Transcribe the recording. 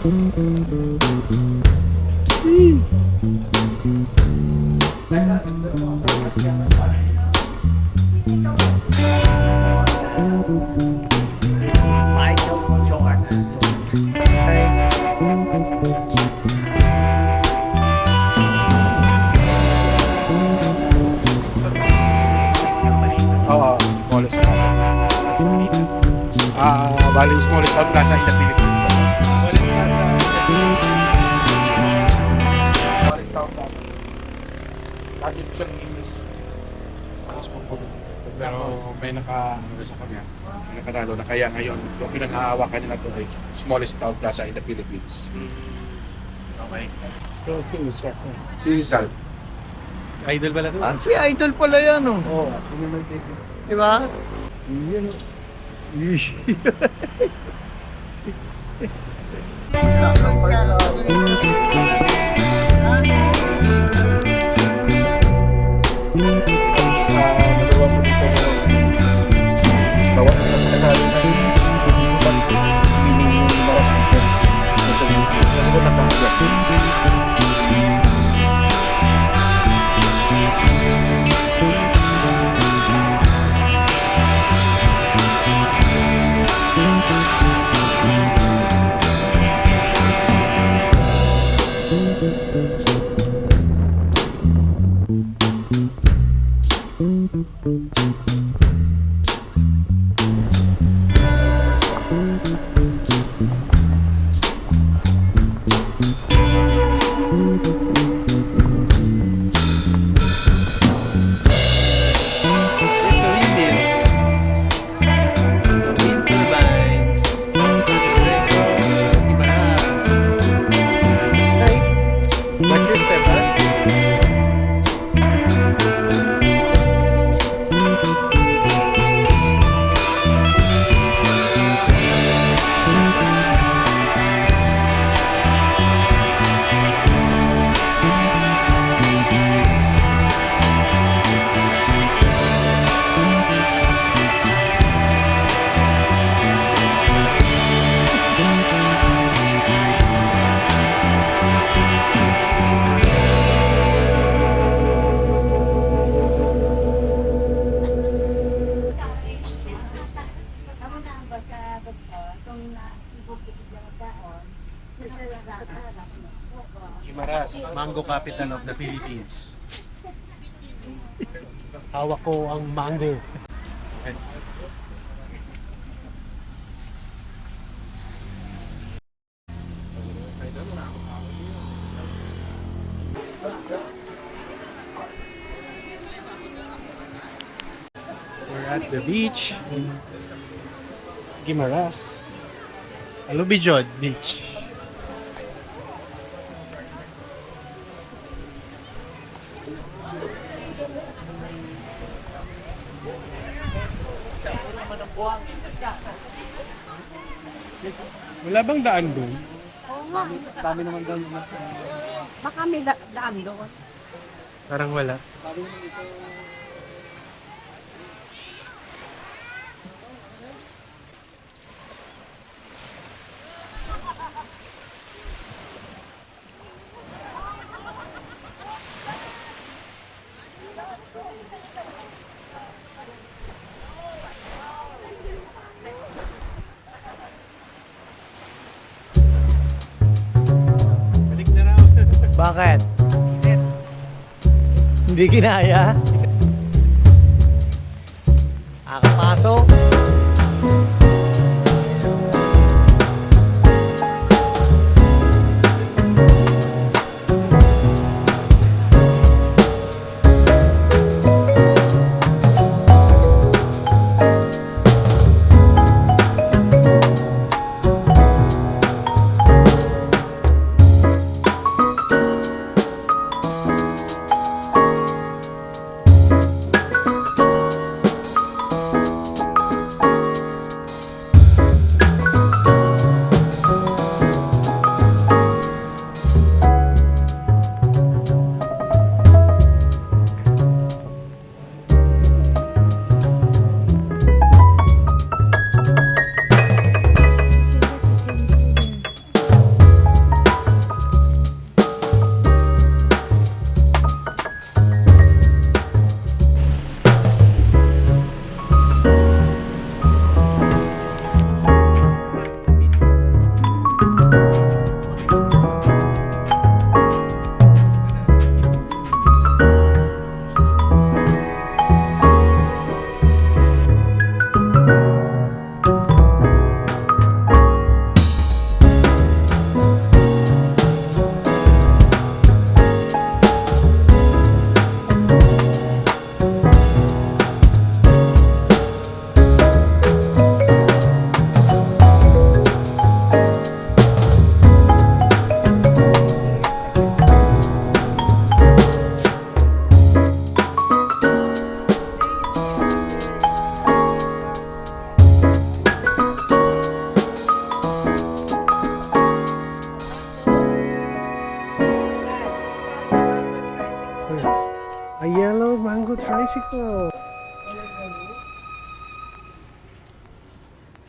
Michael Jordan. Oo, smallest plaza. Bali, smallest town plaza in the Philippines. Smallest town plaza. That is siya ng English. Pero may ano sa kanya, nakanalo na kaya ngayon, yung pinang-aawakan nila ito ay smallest town plaza in the Philippines. Okay. Si Rizal. Idol pala to? Ah, si Idol pala yan, oh. Oo. Diba? Yan, oh. Nagawa ko dito bawat isa sa kasali na yung Guimaras, mango capital of the Philippines. Hawak ko ang mango. Okay. We're at the beach in Guimaras. Alubijod Beach. Wala bang daan doon? Oo nga. Dami naman doon. Baka may daan doon. Parang wala. Balik na raw. Bakit? Hindi kinaya? Akapasok? A yellow mango tricycle.